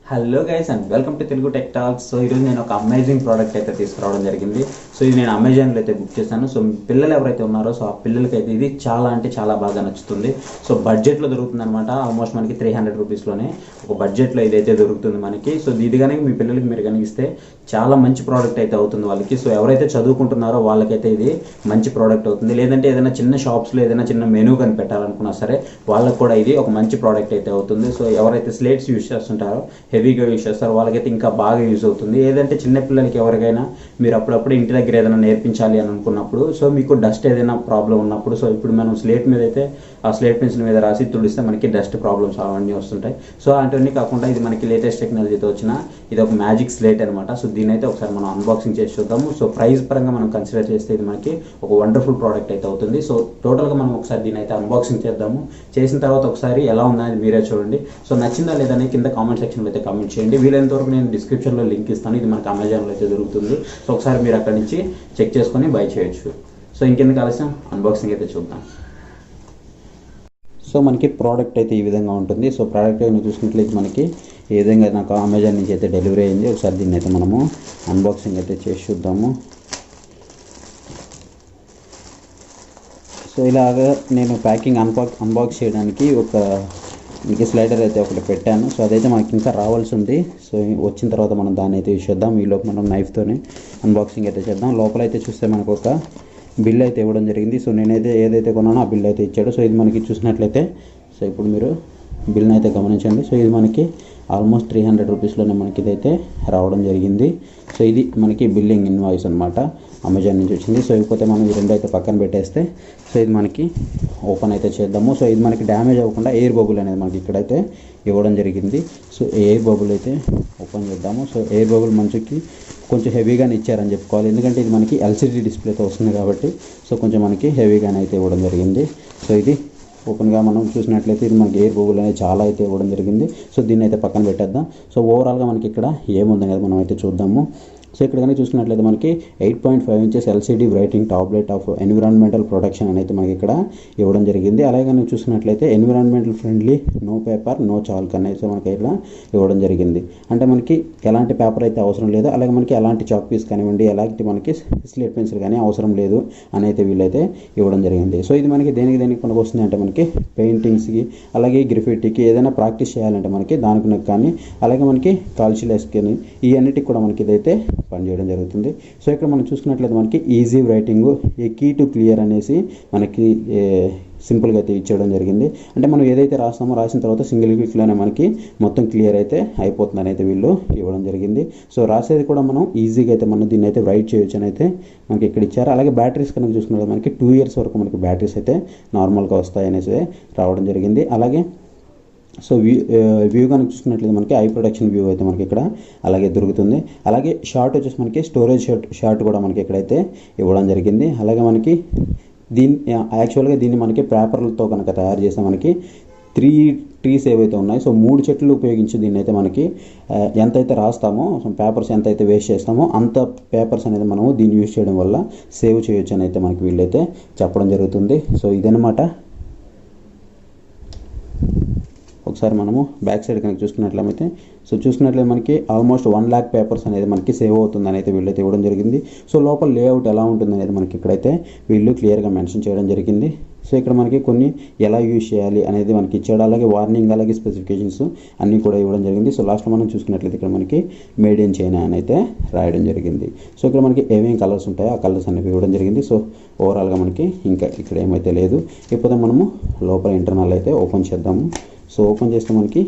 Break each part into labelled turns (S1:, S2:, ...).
S1: Hello guys and welcome to Telugu tech talks. So ఈరోజు నేను ఒక అమేజింగ్ ప్రోడక్ట్ అయితే తీసుకురావడం జరిగింది. సో ఇది నేను అమెజాన్లో అయితే బుక్ చేశాను. సో పిల్లలు ఎవరైతే ఉన్నారో సో ఆ పిల్లలకి అయితే ఇది చాలా అంటే చాలా బాగా నచ్చుతుంది. సో బడ్జెట్లో దొరుకుతుంది అనమాట. ఆల్మోస్ట్ మనకి 300 రూపీస్లోనే ఒక బడ్జెట్లో ఇదైతే దొరుకుతుంది మనకి. సో ఇది కనుక మీ పిల్లలకి మీరు కనిపిస్తే చాలా మంచి ప్రోడక్ట్ అయితే అవుతుంది వాళ్ళకి. సో ఎవరైతే చదువుకుంటున్నారో వాళ్ళకైతే ఇది మంచి ప్రోడక్ట్ అవుతుంది. లేదంటే ఏదైనా చిన్న షాప్స్లో ఏదైనా చిన్న మెనూ కని పెట్టాలనుకున్నా సరే వాళ్ళకి కూడా ఇది ఒక మంచి ప్రోడక్ట్ అయితే అవుతుంది. సో ఎవరైతే స్లేట్స్ యూజ్ చేస్తుంటారో హెవీగా యూజ్ చేస్తారు వాళ్ళకైతే ఇంకా బాగా యూజ్ అవుతుంది. ఏదంటే చిన్నపిల్లలకి ఎవరికైనా మీరు అప్పుడప్పుడు ఇంటి దగ్గర ఏదైనా నేర్పించాలి అని అనుకున్నప్పుడు సో మీకు డస్ట్ ఏదైనా ప్రాబ్లం ఉన్నప్పుడు సో ఇప్పుడు మనం స్లేట్ మీద అయితే ఆ స్లేట్ పెన్సిల్ మీద రాసి తుడిస్తే మనకి డస్ట్ ప్రాబ్లమ్స్ అవన్నీ వస్తుంటాయి. సో అలాంటివన్నీ కాకుండా ఇది మనకి లేటెస్ట్ టెక్నాలజీతో వచ్చిన ఇది ఒక మ్యాజిక్ స్లేట్ అనమాట. సో దీని అయితే ఒకసారి మనం అన్బాక్సింగ్ చేసి చూద్దాము. సో ప్రైస్ పరంగా మనం కన్సిడర్ చేస్తే ఇది మనకి ఒక వండర్ఫుల్ ప్రోడక్ట్ అయితే అవుతుంది. సో టోటల్గా మనం ఒకసారి దీని అయితే అన్బాక్సింగ్ చేద్దాము. చేసిన తర్వాత ఒకసారి ఎలా ఉందనేది మీరే చూడండి. సో నచ్చిందా లేదని కింద కామెంట్ సెక్షన్లో అయితే కామెంట్ చేయండి. వీలైనంత వరకు నేను డిస్క్రిప్షన్లో లింక్ ఇస్తాను. ఇది మనకి అమెజాన్లో అయితే దొరుకుతుంది. సో ఒకసారి మీరు అక్కడి నుంచి చెక్ చేసుకొని బై చేయొచ్చు. సో ఇంకెందుకు ఆలస్యం అన్బాక్సింగ్ అయితే చూద్దాం. సో మనకి ప్రోడక్ట్ అయితే ఈ విధంగా ఉంటుంది. సో ప్రోడక్ట్ అయినా చూసినట్లయితే మనకి ఏ విధంగా నాకు అమెజాన్ నుంచి అయితే డెలివరీ అయింది. ఒకసారి దీన్ని అయితే మనము అన్బాక్సింగ్ అయితే చేసి చూద్దాము. సో ఇలాగా నేను ప్యాకింగ్ అన్బాక్స్ చేయడానికి ఒక మీకు స్లైడర్ అయితే ఒకటి పెట్టాను. సో అదైతే మనకి ఇంకా రావాల్సి ఉంది. సో వచ్చిన తర్వాత మనం దాన్ని అయితే యూజ్ చేద్దాం. ఈలోపు మనం నైఫ్తోనే అన్బాక్సింగ్ అయితే చేద్దాం. లోపల అయితే చూస్తే మనకు ఒక బిల్ అయితే ఇవ్వడం జరిగింది. సో నేనైతే ఏదైతే కొన్నానో ఆ బిల్ అయితే ఇచ్చాడు. సో ఇది మనకి చూసినట్లయితే సో ఇప్పుడు మీరు బిల్ని అయితే గమనించండి. సో ఇది మనకి ఆల్మోస్ట్ 300 రూపీస్లోనే మనకి ఇదైతే రావడం జరిగింది. సో ఇది మనకి బిల్లింగ్ ఇన్వాయిస్ అనమాట, అమెజాన్ నుంచి వచ్చింది. సో ఇకపోతే మనం ఈ రెండు అయితే పక్కన పెట్టేస్తే సో ఇది మనకి ఓపెన్ అయితే చేద్దాము. సో ఇది మనకి డ్యామేజ్ అవ్వకుండా ఎయిర్ బబుల్ అనేది మనకి ఇక్కడైతే ఇవ్వడం జరిగింది. సో ఎయిర్ బబుల్ అయితే ఓపెన్ చేద్దాము. సో ఎయిర్ బబుల్ మంచికి కొంచెం హెవీగానే ఇచ్చారని చెప్పుకోవాలి. ఎందుకంటే ఇది మనకి ఎల్సిడి డిస్ప్లేతో వస్తుంది కాబట్టి సో కొంచెం మనకి హెవీగానే అయితే ఇవ్వడం జరిగింది. సో ఇది ఓపెన్గా మనం చూసినట్లయితే ఇది మనకి ఎయిర్ బబుల్ అనేది చాలా అయితే ఇవ్వడం జరిగింది. సో దీన్ని అయితే పక్కన పెట్టేద్దాం. సో ఓవరాల్గా మనకి ఇక్కడ ఏముందనేది మనం అయితే చూద్దాము. సో ఇక్కడ కానీ చూసినట్లయితే మనకి 8.5 inches LCD writing tablet of environmental protection అనేది మనకి ఇక్కడ ఇవ్వడం జరిగింది. అలాగే మనం చూసినట్లయితే environmental friendly no paper no chalk అనేది మనకి ఇక్కడ ఇవ్వడం జరిగింది. అంటే మనకి ఎలాంటి పేపర్ అయితే అవసరం లేదు, అలాగే మనకి ఎలాంటి చాక్ పీస్ కానివ్వండి ఎలాంటి మనకి స్లేట్ పెన్సిల్ కానీ అవసరం లేదు అని అయితే వీళ్ళైతే ఇవ్వడం జరిగింది. సో ఇది మనకి దేనికి పనికి వస్తుంది అంటే మనకి పెయింటింగ్స్కి అలాగే గ్రిఫిటీకి ఏదైనా ప్రాక్టీస్ చేయాలంటే మనకి దానికి కానీ అలాగే మనకి కాల్షియలెస్కి ఈ అన్నిటికి కూడా మనకి ఇదైతే పనిచేయడం జరుగుతుంది. సో ఇక్కడ మనం చూసుకున్నట్లయితే మనకి easy writing a key to clear అనేసి మనకి సింపుల్గా అయితే ఇచ్చేయడం జరిగింది. అంటే మనం ఏదైతే రాస్తామో రాసిన తర్వాత సింగిల్ క్లిక్లోనే మనకి మొత్తం క్లియర్ అయితే అయిపోతుందని అయితే వీళ్ళు ఇవ్వడం జరిగింది. సో రాసేది కూడా మనం ఈజీగా అయితే మనం దీన్ని అయితే రైట్ చేయొచ్చు అని అయితే మనకి ఇక్కడ ఇచ్చారు. అలాగే బ్యాటరీస్ కనుక చూసుకున్నట్లయితే మనకి 2 years వరకు మనకి బ్యాటరీస్ అయితే నార్మల్గా వస్తాయి అనేసి రావడం జరిగింది. అలాగే సో వ్యూ కనుక చూసుకున్నట్లయితే మనకి ఐ ప్రొటెక్షన్ వ్యూ అయితే మనకి ఇక్కడ అలాగే దొరుకుతుంది. అలాగే షార్ట్ వచ్చేసి మనకి స్టోరేజ్ షార్ట్ కూడా మనకి ఇక్కడైతే ఇవ్వడం జరిగింది. అలాగే మనకి యాక్చువల్గా దీన్ని మనకి పేపర్లతో కనుక తయారు చేస్తే మనకి 3 ట్రీస్ ఏవైతే ఉన్నాయో సో 3 చెట్లు ఉపయోగించి దీన్ని అయితే మనకి ఎంతైతే రాస్తామో పేపర్స్ ఎంతైతే వేస్ట్ చేస్తామో అంత పేపర్స్ అనేది మనము దీన్ని యూజ్ చేయడం వల్ల సేవ్ చేయొచ్చు అని అయితే మనకి వీళ్ళైతే చెప్పడం జరుగుతుంది. సో ఇదనమాట. ఒకసారి మనము బ్యాక్ సైడ్ కనుక చూసుకున్నట్లయితే సో చూసుకున్నట్లయితే మనకి ఆల్మోస్ట్ 1 lakh పేపర్స్ అనేది మనకి సేవ్ అవుతుందని అయితే వీళ్ళైతే ఇవ్వడం జరిగింది. సో లోపల లేఅవుట్ ఎలా ఉంటుంది అనేది మనకి ఇక్కడైతే వీళ్ళు క్లియర్గా మెన్షన్ చేయడం జరిగింది. సో ఇక్కడ మనకి కొన్ని ఎలా యూజ్ చేయాలి అనేది మనకి ఇచ్చాడు. అలాగే వార్నింగ్ అలాగే స్పెసిఫికేషన్స్ అన్నీ కూడా ఇవ్వడం జరిగింది. సో లాస్ట్లో మనం చూసుకున్నట్లయితే ఇక్కడ మనకి మేడ్ ఇన్ చైనా అని అయితే రాయడం జరిగింది. సో ఇక్కడ మనకి ఏమేమి కలర్స్ ఉంటాయో ఆ కలర్స్ అనేవి ఇవ్వడం జరిగింది. సో ఓవరాల్గా మనకి ఇంకా ఇక్కడ ఏమైతే లేదు. ఇకపోతే మనము లోపల ఇంటర్నల్ అయితే ఓపెన్ చేద్దాము. సో ఓపెన్ చేస్తే మనకి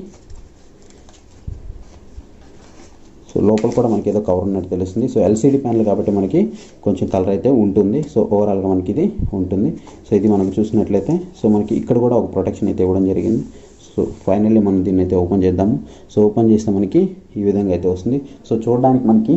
S1: సో లోపల కూడా మనకి ఏదో కవర్ ఉన్నట్టు తెలుస్తుంది. సో ఎల్సిడి ప్యానల్ కాబట్టి మనకి కొంచెం కలర్ అయితే ఉంటుంది. సో ఓవరాల్గా మనకి ఇది ఉంటుంది. సో ఇది మనకు చూసినట్లయితే సో మనకి ఇక్కడ కూడా ఒక ప్రొటెక్షన్ అయితే ఇవ్వడం జరిగింది. సో ఫైనల్లీ మనం దీన్ని అయితే ఓపెన్ చేద్దాము. సో ఓపెన్ చేస్తే మనకి ఈ విధంగా అయితే వస్తుంది. సో చూడడానికి మనకి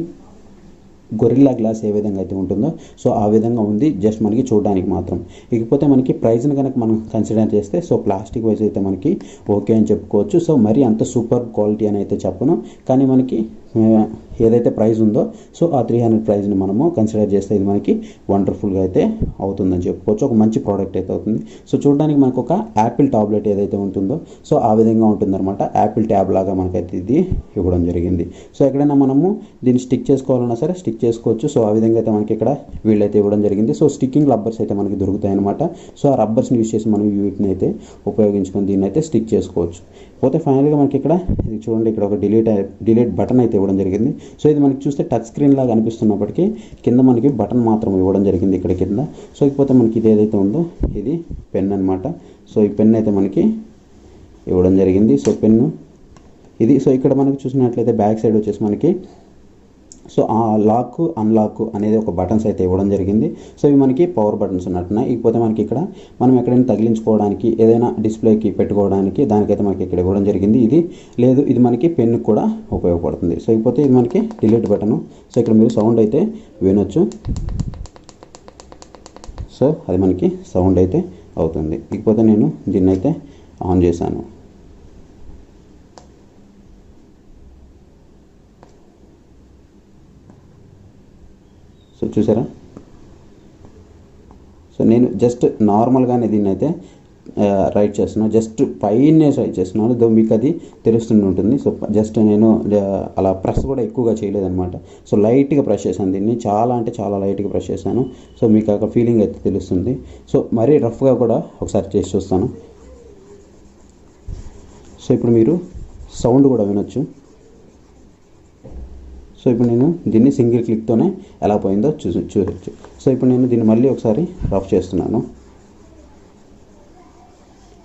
S1: గొరిల్లా గ్లాస్ ఏ విధంగా అయితే ఉంటుందో సో ఆ విధంగా ఉంది, జస్ట్ మనకి చూడడానికి మాత్రం. ఇకపోతే మనకి ప్రైస్ని కనుక మనం కన్సిడర్ చేస్తే సో ప్లాస్టిక్ వైజ్ అయితే మనకి ఓకే అని చెప్పుకోవచ్చు. సో మరి అంత సూపర్ క్వాలిటీ అని అయితే చెప్పను, కానీ మనకి ఏదైతే ప్రైస్ ఉందో సో ఆ 300 ప్రైస్ని మనము కన్సిడర్ చేస్తే ఇది మనకి వండర్ఫుల్గా అయితే అవుతుందని చెప్పుకోవచ్చు. ఒక మంచి ప్రోడక్ట్ అయితే అవుతుంది. సో చూడడానికి మనకు ఒక యాపిల్ టాబ్లెట్ ఏదైతే ఉంటుందో సో ఆ విధంగా ఉంటుందన్నమాట. యాపిల్ ట్యాబ్ లాగా మనకైతే ఇది ఇవ్వడం జరిగింది. సో ఎక్కడైనా మనము దీన్ని స్టిక్ చేసుకోవాలన్నా సరే స్టిక్ చేసుకోవచ్చు. సో ఆ విధంగా అయితే మనకి ఇక్కడ వీళ్ళైతే ఇవ్వడం జరిగింది. సో స్టిక్కింగ్ రబ్బర్స్ అయితే మనకి దొరుకుతాయి అనమాట. సో ఆ రబ్బర్స్ని యూజ్ చేసి మనం వీటిని అయితే ఉపయోగించుకొని దీన్ని అయితే స్టిక్ చేసుకోవచ్చు. పోతే ఫైనల్గా మనకి ఇక్కడ ఇది చూడండి, ఇక్కడ ఒక డిలీట్ బటన్ అయితే ఇవ్వడం జరిగింది. సో ఇది మనకి చూస్తే టచ్ స్క్రీన్ లాగా అనిపిస్తున్నప్పటికీ కింద మనకి బటన్ మాత్రం ఇవ్వడం జరిగింది ఇక్కడ కింద. సో ఇకపోతే మనకి ఇది ఏదైతే ఉందో ఇది పెన్ అనమాట. సో ఈ పెన్ అయితే మనకి ఇవ్వడం జరిగింది. సో పెన్ను ఇది. సో ఇక్కడ మనకి చూసినట్లయితే బ్యాక్ సైడ్ వచ్చేసి మనకి సో ఆ లాక్ అన్లాక్ అనేది ఒక బటన్స్ అయితే ఇవ్వడం జరిగింది. సో ఇవి మనకి పవర్ బటన్స్ ఉన్నట్టున్నాయి. ఇకపోతే మనకి ఇక్కడ మనం ఎక్కడైనా తగిలించుకోవడానికి ఏదైనా డిస్ప్లేకి పెట్టుకోవడానికి దానికైతే మనకి ఇక్కడ ఇవ్వడం జరిగింది. ఇది లేదు, ఇది మనకి పెన్ను కూడా ఉపయోగపడుతుంది. సో ఇకపోతే ఇది మనకి డిలీట్ బటను. సో ఇక్కడ మీరు సౌండ్ అయితే వినొచ్చు. సో అది మనకి సౌండ్ అయితే అవుతుంది. ఇకపోతే నేను దీన్ని అయితే ఆన్ చేశాను. సో చూసారా, సో నేను జస్ట్ నార్మల్గానే దీన్ని అయితే రైట్ చేస్తున్నాను. జస్ట్ పైనే రైట్ చేస్తున్నాను. దో మీకు అది తెలుస్తూనే ఉంటుంది. సో జస్ట్ నేను అలా ప్రెస్ కూడా ఎక్కువగా చేయలేదన్నమాట. సో లైట్గా ప్రెస్ చేశాను దీన్ని, చాలా అంటే చాలా లైట్గా ప్రెస్ చేశాను. సో మీకు ఆ ఫీలింగ్ అయితే తెలుస్తుంది. సో మరీ రఫ్గా కూడా ఒకసారి చేసి చూస్తాను. సో ఇప్పుడు మీరు సౌండ్ కూడా వినొచ్చు. సో ఇప్పుడు నేను దీన్ని సింగిల్ క్లిక్తోనే ఎలా పోయిందో చూడొచ్చు. సో ఇప్పుడు నేను దీన్ని మళ్ళీ ఒకసారి రఫ్ చేస్తున్నాను.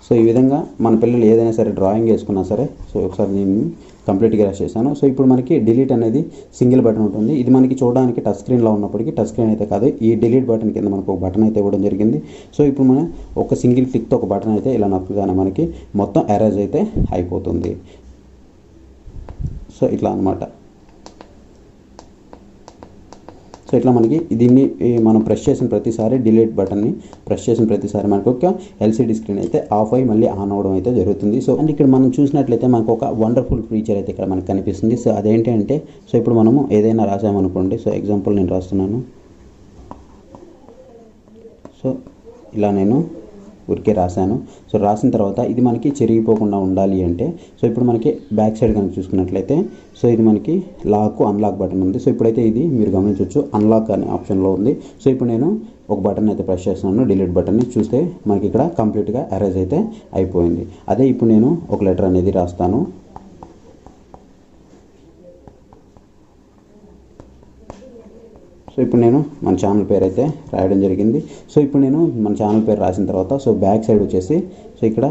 S1: సో ఈ విధంగా మన పిల్లలు ఏదైనా సరే డ్రాయింగ్ వేసుకున్నా సరే సో ఒకసారి దీన్ని కంప్లీట్గా రఫ్ చేశాను. సో ఇప్పుడు మనకి డిలీట్ అనేది సింగిల్ బటన్ ఉంటుంది. ఇది మనకి చూడడానికి టచ్ స్క్రీన్లో ఉన్నప్పటికీ టచ్ స్క్రీన్ అయితే కాదు. ఈ డిలీట్ బటన్ కింద మనకు ఒక బటన్ అయితే ఇవ్వడం జరిగింది. సో ఇప్పుడు మనం ఒక సింగిల్ క్లిక్తో ఒక బటన్ అయితే ఇలా నొక్కగానే మనకి మొత్తం ఎరేజ్ అయితే అయిపోతుంది. సో ఇట్లా అనమాట. సో ఇట్లా మనకి దీన్ని మనం ప్రెస్ చేసిన ప్రతిసారి డిలీట్ బటన్ని ప్రెస్ చేసిన ప్రతిసారి మనకు ఒక ఎల్సిడి స్క్రీన్ అయితే ఆఫ్ అయ్యి మళ్ళీ ఆన్ అవ్వడం అయితే జరుగుతుంది. సో అండ్ ఇక్కడ మనం చూసినట్లయితే మనకు ఒక వండర్ఫుల్ ఫీచర్ అయితే ఇక్కడ మనకు కనిపిస్తుంది. సో అదేంటి అంటే సో ఇప్పుడు మనము ఏదైనా రాసామనుకోండి. సో ఎగ్జాంపుల్ నేను రాస్తున్నాను. సో ఇలా నేను ఊరికే రాశాను. సో రాసిన తర్వాత ఇది మనకి చెరిగిపోకుండా ఉండాలి అంటే సో ఇప్పుడు మనకి బ్యాక్ సైడ్ కనుక చూసుకున్నట్లయితే సో ఇది మనకి లాక్ అన్లాక్ బటన్ ఉంది. సో ఇప్పుడైతే ఇది మీరు గమనించవచ్చు అన్లాక్ అనే ఆప్షన్లో ఉంది. సో ఇప్పుడు నేను ఒక బటన్ అయితే ప్రెస్ చేస్తున్నాను, డిలీట్ బటన్ని. చూస్తే మనకి ఇక్కడ కంప్లీట్గా ఎరేజ్ అయితే అయిపోయింది. అదే ఇప్పుడు నేను ఒక లెటర్ అనేది రాస్తాను. సో ఇప్పుడు నేను మన ఛానల్ పేరు అయితే రాయడం జరిగింది. సో ఇప్పుడు నేను మన ఛానల్ పేరు రాసిన తర్వాత సో బ్యాక్ సైడ్ వచ్చేసి సో ఇక్కడ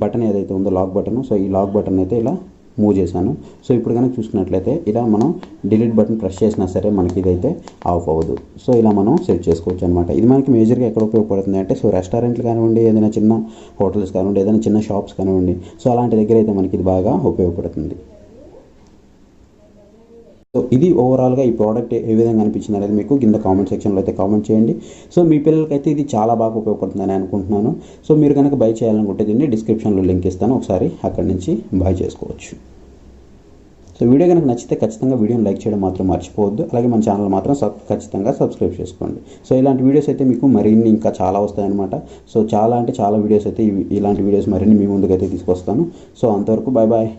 S1: బటన్ ఏదైతే ఉందో లాక్ బటన్, సో ఈ లాక్ బటన్ అయితే ఇలా మూవ్ చేశాను. సో ఇప్పుడు కనుక చూసుకున్నట్లయితే ఇలా మనం డిలీట్ బటన్ ప్రెస్ చేసినా సరే మనకి ఇదైతే ఆఫ్ అవ్వదు. సో ఇలా మనం సెట్ చేసుకోవచ్చు అనమాట. ఇది మనకి మేజర్గా ఎక్కడ ఉపయోగపడుతుంది అంటే సో రెస్టారెంట్లు కానివ్వండి, ఏదైనా చిన్న హోటల్స్ కానివ్వండి, ఏదైనా చిన్న షాప్స్ కానివ్వండి, సో అలాంటి దగ్గర అయితే మనకి ఇది బాగా ఉపయోగపడుతుంది. సో ఇది ఓవరాల్గా ఈ ప్రోడక్ట్ ఏ విధంగా అనిపించింది అనేది మీకు కింద కామెంట్ సెక్షన్లో అయితే కామెంట్ చేయండి. సో మీ పిల్లలకైతే ఇది చాలా బాగా ఉపయోగపడుతుందని అనుకుంటున్నాను. సో మీరు కనుక బై చేయాలనుకుంటే దీన్ని డిస్క్రిప్షన్లో లింక్ ఇస్తాను, ఒకసారి అక్కడి నుంచి బై చేసుకోవచ్చు. సో వీడియో కనుక నచ్చితే ఖచ్చితంగా వీడియోని లైక్ చేయడం మాత్రం మర్చిపోవద్దు. అలాగే మన ఛానల్ మాత్రం ఖచ్చితంగా సబ్స్క్రైబ్ చేసుకోండి. సో ఇలాంటి వీడియోస్ అయితే మీకు మరిన్ని ఇంకా చాలా వస్తాయన్నమాట. సో చాలా అంటే చాలా వీడియోస్ అయితే ఇలాంటి వీడియోస్ మరిన్ని మీ ముందుకైతే తీసుకొస్తాను. సో అంతవరకు బాయ్ బాయ్.